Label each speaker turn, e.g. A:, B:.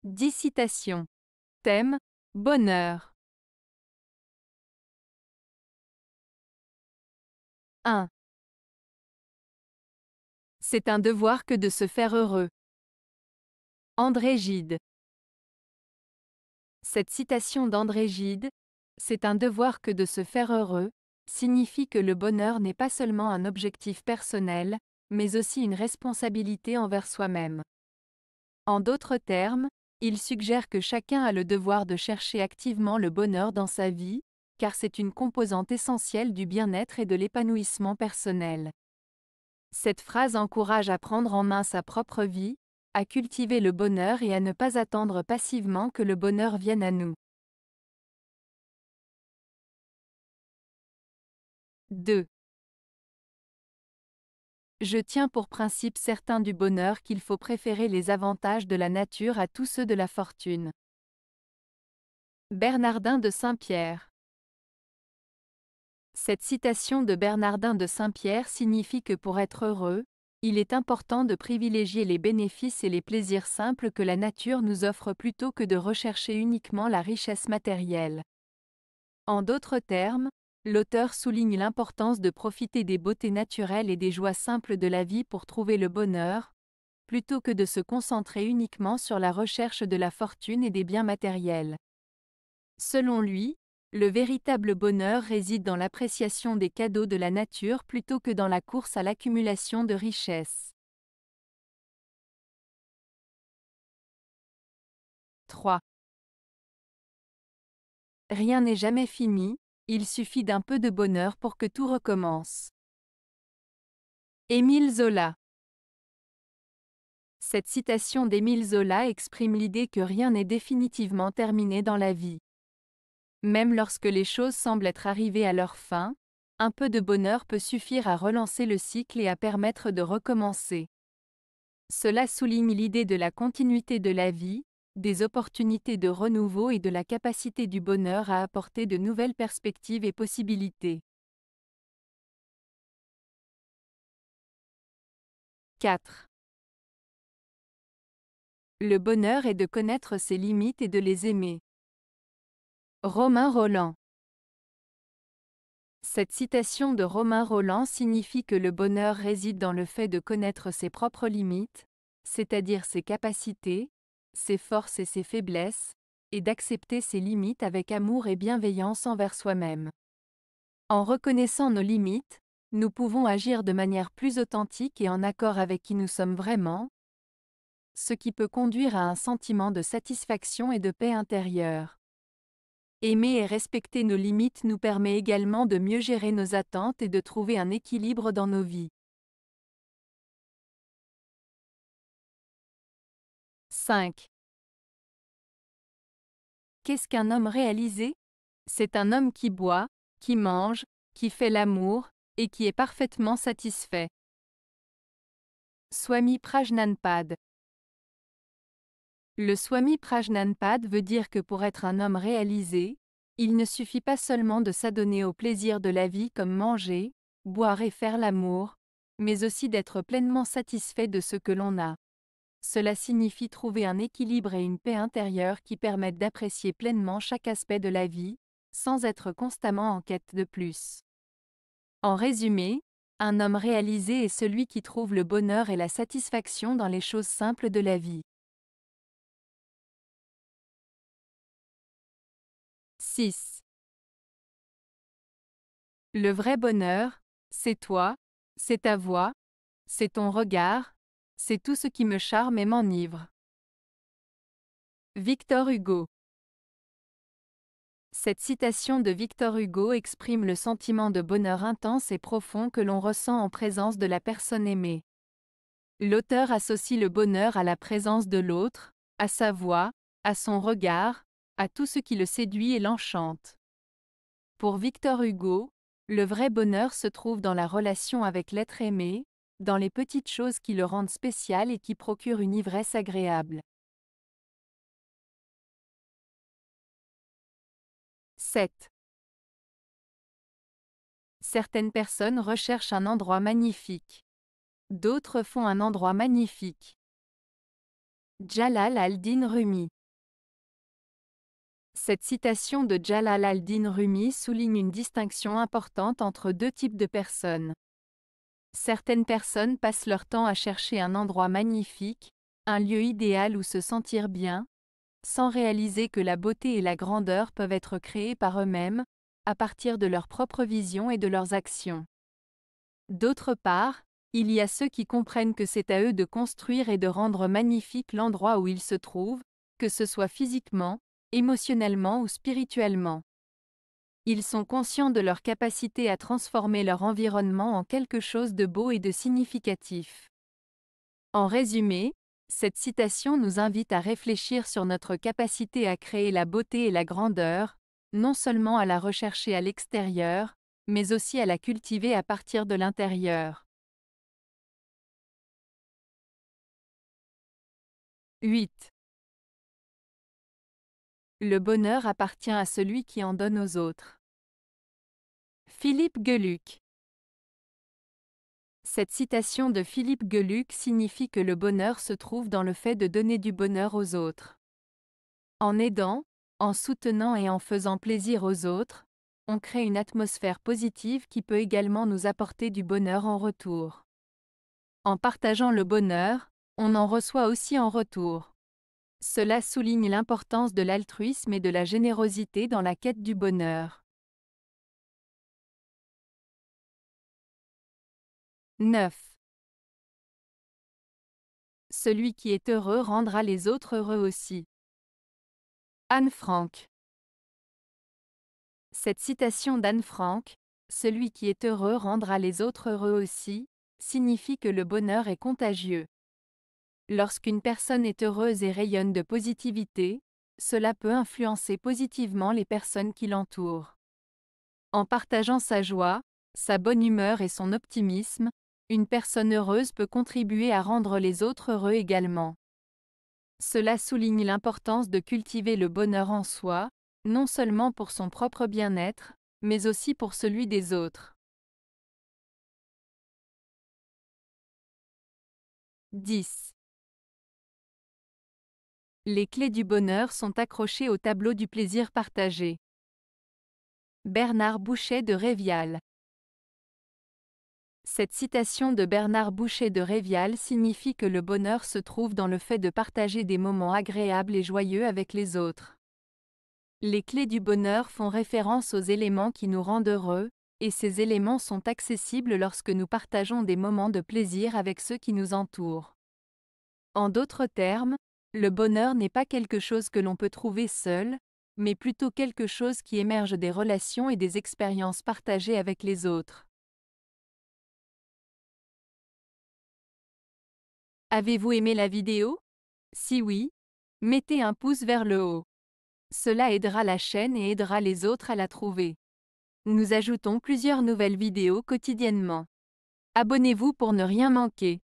A: 10 citations. Thème: bonheur. 1. C'est un devoir que de se faire heureux. André Gide. Cette citation d'André Gide, c'est un devoir que de se faire heureux, signifie que le bonheur n'est pas seulement un objectif personnel, mais aussi une responsabilité envers soi-même. En d'autres termes, il suggère que chacun a le devoir de chercher activement le bonheur dans sa vie, car c'est une composante essentielle du bien-être et de l'épanouissement personnel. Cette phrase encourage à prendre en main sa propre vie, à cultiver le bonheur et à ne pas attendre passivement que le bonheur vienne à nous. 2. Je tiens pour principe certain du bonheur qu'il faut préférer les avantages de la nature à tous ceux de la fortune. Bernardin de Saint-Pierre. Cette citation de Bernardin de Saint-Pierre signifie que pour être heureux, il est important de privilégier les bénéfices et les plaisirs simples que la nature nous offre plutôt que de rechercher uniquement la richesse matérielle. En d'autres termes, l'auteur souligne l'importance de profiter des beautés naturelles et des joies simples de la vie pour trouver le bonheur, plutôt que de se concentrer uniquement sur la recherche de la fortune et des biens matériels. Selon lui, le véritable bonheur réside dans l'appréciation des cadeaux de la nature plutôt que dans la course à l'accumulation de richesses. 3. Rien n'est jamais fini, il suffit d'un peu de bonheur pour que tout recommence. Émile Zola. Cette citation d'Émile Zola exprime l'idée que rien n'est définitivement terminé dans la vie. Même lorsque les choses semblent être arrivées à leur fin, un peu de bonheur peut suffire à relancer le cycle et à permettre de recommencer. Cela souligne l'idée de la continuité de la vie, des opportunités de renouveau et de la capacité du bonheur à apporter de nouvelles perspectives et possibilités. 4. Le bonheur est de connaître ses limites et de les aimer. Romain Rolland. Cette citation de Romain Rolland signifie que le bonheur réside dans le fait de connaître ses propres limites, c'est-à-dire ses capacités, ses forces et ses faiblesses, et d'accepter ces limites avec amour et bienveillance envers soi-même. En reconnaissant nos limites, nous pouvons agir de manière plus authentique et en accord avec qui nous sommes vraiment, ce qui peut conduire à un sentiment de satisfaction et de paix intérieure. Aimer et respecter nos limites nous permet également de mieux gérer nos attentes et de trouver un équilibre dans nos vies. 5. Qu'est-ce qu'un homme réalisé? C'est un homme qui boit, qui mange, qui fait l'amour, et qui est parfaitement satisfait. Swami Prajnanpad. Le Swami Prajnanpad veut dire que pour être un homme réalisé, il ne suffit pas seulement de s'adonner aux plaisirs de la vie comme manger, boire et faire l'amour, mais aussi d'être pleinement satisfait de ce que l'on a. Cela signifie trouver un équilibre et une paix intérieure qui permettent d'apprécier pleinement chaque aspect de la vie, sans être constamment en quête de plus. En résumé, un homme réalisé est celui qui trouve le bonheur et la satisfaction dans les choses simples de la vie. 6. Le vrai bonheur, c'est toi, c'est ta voix, c'est ton regard, c'est tout ce qui me charme et m'enivre. Victor Hugo. Cette citation de Victor Hugo exprime le sentiment de bonheur intense et profond que l'on ressent en présence de la personne aimée. L'auteur associe le bonheur à la présence de l'autre, à sa voix, à son regard, à tout ce qui le séduit et l'enchante. Pour Victor Hugo, le vrai bonheur se trouve dans la relation avec l'être aimé, dans les petites choses qui le rendent spécial et qui procurent une ivresse agréable. 7. Certaines personnes recherchent un endroit magnifique. D'autres font un endroit magnifique. Jalal al-Din Rumi. Cette citation de Jalal al-Din Rumi souligne une distinction importante entre deux types de personnes. Certaines personnes passent leur temps à chercher un endroit magnifique, un lieu idéal où se sentir bien, sans réaliser que la beauté et la grandeur peuvent être créées par eux-mêmes, à partir de leur propre vision et de leurs actions. D'autre part, il y a ceux qui comprennent que c'est à eux de construire et de rendre magnifique l'endroit où ils se trouvent, que ce soit physiquement, émotionnellement ou spirituellement. Ils sont conscients de leur capacité à transformer leur environnement en quelque chose de beau et de significatif. En résumé, cette citation nous invite à réfléchir sur notre capacité à créer la beauté et la grandeur, non seulement à la rechercher à l'extérieur, mais aussi à la cultiver à partir de l'intérieur. 8. Le bonheur appartient à celui qui en donne aux autres. Philippe Geluck. Cette citation de Philippe Geluck signifie que le bonheur se trouve dans le fait de donner du bonheur aux autres. En aidant, en soutenant et en faisant plaisir aux autres, on crée une atmosphère positive qui peut également nous apporter du bonheur en retour. En partageant le bonheur, on en reçoit aussi en retour. Cela souligne l'importance de l'altruisme et de la générosité dans la quête du bonheur. 9. Celui qui est heureux rendra les autres heureux aussi. Anne Frank. Cette citation d'Anne Frank, « Celui qui est heureux rendra les autres heureux aussi », signifie que le bonheur est contagieux. Lorsqu'une personne est heureuse et rayonne de positivité, cela peut influencer positivement les personnes qui l'entourent. En partageant sa joie, sa bonne humeur et son optimisme, une personne heureuse peut contribuer à rendre les autres heureux également. Cela souligne l'importance de cultiver le bonheur en soi, non seulement pour son propre bien-être, mais aussi pour celui des autres. 10. Les clés du bonheur sont accrochées au tableau du plaisir partagé. Bernard Bouchet de Révial. Cette citation de Bernard Bouchet de Révial signifie que le bonheur se trouve dans le fait de partager des moments agréables et joyeux avec les autres. Les clés du bonheur font référence aux éléments qui nous rendent heureux, et ces éléments sont accessibles lorsque nous partageons des moments de plaisir avec ceux qui nous entourent. En d'autres termes, le bonheur n'est pas quelque chose que l'on peut trouver seul, mais plutôt quelque chose qui émerge des relations et des expériences partagées avec les autres. Avez-vous aimé la vidéo? Si oui, mettez un pouce vers le haut. Cela aidera la chaîne et aidera les autres à la trouver. Nous ajoutons plusieurs nouvelles vidéos quotidiennement. Abonnez-vous pour ne rien manquer.